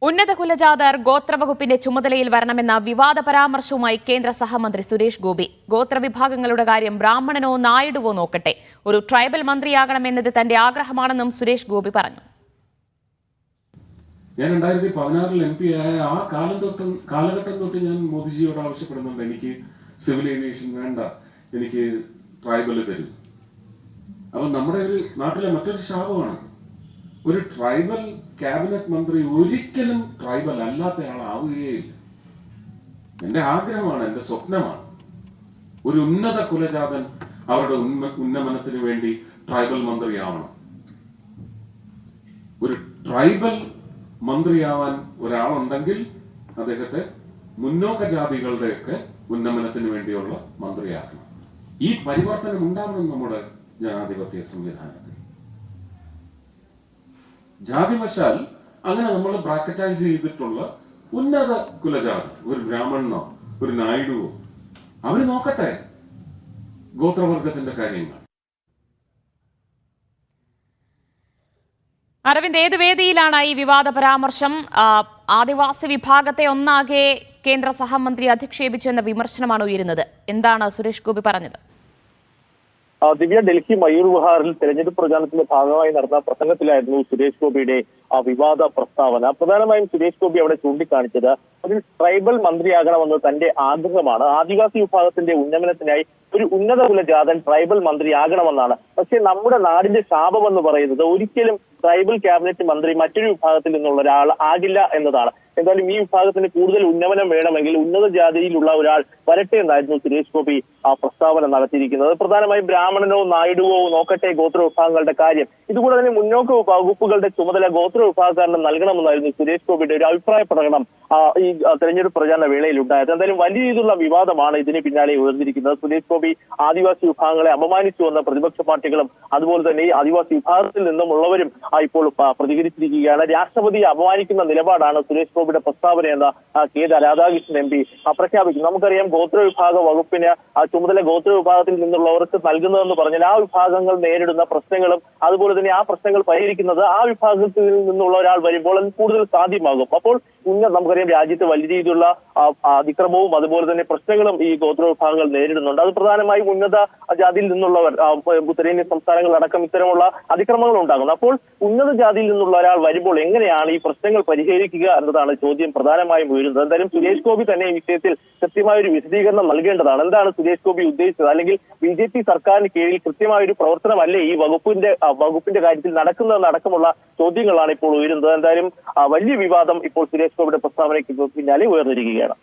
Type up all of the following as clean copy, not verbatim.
ഉന്നത കുലജാതർ ഗോത്രവകുപ്പിന്റെ ചുമതലയിൽ വരണമെന്ന വിവാദ പരാമർശവുമായി കേന്ദ്ര സഹമന്ത്രി സുരേഷ് ഗോപി. ഗോത്രവിഭാഗങ്ങളുടെ കാര്യം ബ്രാഹ്മണനോ നായിഡുവോ നോക്കട്ടെ, ഒരു ട്രൈബൽ മന്ത്രിയാകണമെന്നത് തന്റെ ആഗ്രഹമാണെന്നും സുരേഷ് ഗോപി പറഞ്ഞു. ഞാൻ 2016 MP ആയ ആ കാലഘട്ടം തൊട്ട് ഞാൻ മോദിജിയോട് ആവശ്യപ്പെടുന്നുണ്ട്, എനിക്ക് സിവിൽ ഏവിയേഷൻ വേണ്ട, എനിക്ക് ട്രൈബൽ തരൂ. അപ്പൊ നമ്മുടെ ഒരു നാട്ടിലെ മറ്റൊരു ശാപമാണ്, ഒരു ട്രൈബൽ ക്യാബിനറ്റ് മന്ത്രി ഒരിക്കലും ട്രൈബൽ അല്ലാത്തയാളാവുകയില്ല. എന്റെ ആഗ്രഹമാണ്, എന്റെ സ്വപ്നമാണ്, ഒരു ഉന്നത കുലജാതൻ അവരുടെ ഉന്നമനത്തിന് വേണ്ടി ട്രൈബൽ മന്ത്രിയാവണം. ഒരു ട്രൈബൽ മന്ത്രിയാവാൻ ഒരാളുണ്ടെങ്കിൽ അദ്ദേഹത്തെ മുന്നോക്ക ജാതികളുടെയൊക്കെ ഉന്നമനത്തിന് വേണ്ടിയുള്ള മന്ത്രിയാക്കണം. ഈ പരിവർത്തനം ഉണ്ടാവണം നമ്മുടെ ജനാധിപത്യ സംവിധാനത്തിൽ. ജാതിവശാൽ അങ്ങനെ നമ്മൾ ബ്രാക്കറ്റൈസ് ചെയ്തിട്ടുള്ള ഉന്നത കുലജാതി, ഒരു ബ്രാഹ്മണനോ ഒരു നായിഡുവോ, അവര് നോക്കട്ടെ ഗോത്രവർഗത്തിന്റെ കാര്യങ്ങൾ. അരവിന്ദ്, ഏത് വേദിയിലാണ് ഈ വിവാദ പരാമർശം? ആദിവാസി വിഭാഗത്തെ ഒന്നാകെ കേന്ദ്ര സഹമന്ത്രി അധിക്ഷേപിച്ചെന്ന വിമർശനമാണ് ഉയരുന്നത്. എന്താണ് സുരേഷ് ഗോപി പറഞ്ഞത്? ദിവ്യ, ഡൽഹി മയൂർ വിഹാറിൽ തെരഞ്ഞെടുപ്പ് പ്രചാരണത്തിന്റെ ഭാഗമായി നടന്ന പ്രസംഗത്തിലായിരുന്നു സുരേഷ് ഗോപിയുടെ വിവാദ പ്രസ്താവന. പ്രധാനമായും സുരേഷ് ഗോപി അവിടെ ചൂണ്ടിക്കാണിച്ചത് ഒരു ട്രൈബൽ മന്ത്രിയാകണമെന്നത് തന്റെ ആഗ്രഹമാണ്. ആദിവാസി വിഭാഗത്തിന്റെ ഉന്നമനത്തിനായി ഒരു ഉന്നത കുലജാതൻ ട്രൈബൽ മന്ത്രിയാകണമെന്നാണ്. പക്ഷെ നമ്മുടെ നാടിന്റെ ശാപം എന്ന് പറയുന്നത് ഒരിക്കലും ട്രൈബൽ ക്യാബിനറ്റ് മന്ത്രി മറ്റൊരു വിഭാഗത്തിൽ നിന്നുള്ള ഒരാൾ ആകില്ല എന്നതാണ്. എന്തായാലും ഈ വിഭാഗത്തിന് കൂടുതൽ ഉന്നമനം വേണമെങ്കിൽ ഉന്നത ജാതിയിലുള്ള ഒരാൾ വരട്ടെ എന്നായിരുന്നു സുരേഷ് ഗോപി പ്രസ്താവന നടത്തിയിരിക്കുന്നത്. പ്രധാനമായും ബ്രാഹ്മണനോ നായിഡുവോ നോക്കട്ടെ ഗോത്ര വിഭാഗങ്ങളുടെ കാര്യം. ഇതുകൂടെ തന്നെ മുന്നോക്ക വകുപ്പുകളുടെ ചുമതല ഗോത്ര വിഭാഗക്കാരന് നൽകണമെന്നായിരുന്നു സുരേഷ് ഗോപിയുടെ ഒരു അഭിപ്രായ പ്രകടനം ഈ തെരഞ്ഞെടുപ്പ് പ്രചാരണ വേളയിൽ ഉണ്ടായത്. എന്തായാലും വലിയ രീതിയിലുള്ള വിവാദമാണ് ഇതിന് പിന്നാലെ ഉയർന്നിരിക്കുന്നത്. സുരേഷ് ഗോപി ആദിവാസി വിഭാഗങ്ങളെ അപമാനിച്ചുവെന്ന പ്രതിപക്ഷ പാർട്ടികളും അതുപോലെ തന്നെ ഈ ആദിവാസി വിഭാഗത്തിൽ നിന്നുമുള്ളവരും ഇപ്പോൾ പ്രതികരിച്ചിരിക്കുകയാണ്. രാഷ്ട്രപതിയെ അപമാനിക്കുന്ന നിലപാടാണ് സുരേഷ് ഗോപിയുടെ പ്രസ്താവനയെന്ന് കെ രാധാകൃഷ്ണൻ MP പ്രഖ്യാപിക്കുന്നു. നമുക്കറിയാം, ഗോത്ര വിഭാഗ വകുപ്പിന് ചുമതല ഗോത്ര വിഭാഗത്തിൽ നിന്നുള്ളവർക്ക് നൽകുന്നതെന്ന് പറഞ്ഞാൽ ആ വിഭാഗങ്ങൾ നേരിടുന്ന പ്രശ്നങ്ങളും അതുപോലെ തന്നെ ആ പ്രശ്നങ്ങൾ പരിഹരിക്കുന്നത് ആ വിഭാഗത്തിൽ നിന്നുള്ള ഒരാൾ വരുമ്പോൾ അത് കൂടുതൽ സാധ്യമാകും. അപ്പോൾ നമുക്കറിയാം, രാജ്യത്ത് വലിയ രീതിയിലുള്ള അതിക്രമവും അതുപോലെ തന്നെ പ്രശ്നങ്ങളും ഈ ഗോത്ര വിഭാഗങ്ങൾ നേരിടുന്നുണ്ട്. അത് പ്രധാനമായും ഉന്നത ജാതിയിൽ നിന്നുള്ളവർ, ഉത്തരേന്ത്യൻ സംസ്ഥാനങ്ങളടക്കം ഇത്തരമുള്ള അതിക്രമങ്ങൾ ഉണ്ടാകുന്നു. അപ്പോൾ ഉന്നത ജാതിയിൽ നിന്നുള്ള ഒരാൾ വരുമ്പോൾ എങ്ങനെയാണ് ഈ പ്രശ്നങ്ങൾ പരിഹരിക്കുക എന്നതാണ് ചോദ്യം പ്രധാനമായും ഉയരുന്നത്. എന്തായാലും സുരേഷ് ഗോപി തന്നെ ഈ വിഷയത്തിൽ കൃത്യമായ ഒരു വിശദീകരണം നൽകേണ്ടതാണ്. എന്താണ് സുരേഷ് ഗോപി ഉദ്ദേശിച്ചത്? അല്ലെങ്കിൽ BJP സർക്കാരിന് കീഴിൽ കൃത്യമായ ഒരു പ്രവർത്തനമല്ലേ ഈ വകുപ്പിന്റെ കാര്യത്തിൽ നടക്കുന്നതെന്നടക്കമുള്ള ചോദ്യങ്ങളാണ് ഇപ്പോൾ ഉയരുന്നത്. എന്തായാലും വലിയ വിവാദം ഇപ്പോൾ സുരേഷ് ഗോപിയുടെ പ്രസ്താവനയ്ക്ക് പിന്നാലെ ഉയർന്നിരിക്കുകയാണ്.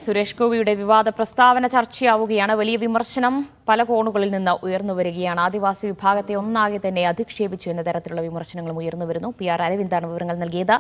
സുരേഷ് ഗോപിയുടെ വിവാദ പ്രസ്താവന ചർച്ചയാവുകയാണ്. വലിയ വിമർശനം പല കോണുകളിൽ നിന്ന് ഉയർന്നു വരികയാണ്. ആദിവാസി വിഭാഗത്തെ ഒന്നാകെ തന്നെ അധിക്ഷേപിച്ചു എന്ന തരത്തിലുള്ള വിമർശനങ്ങളും ഉയർന്നു വരുന്നു. PR അരവിന്ദാണ് വിവരങ്ങൾ നൽകിയത്.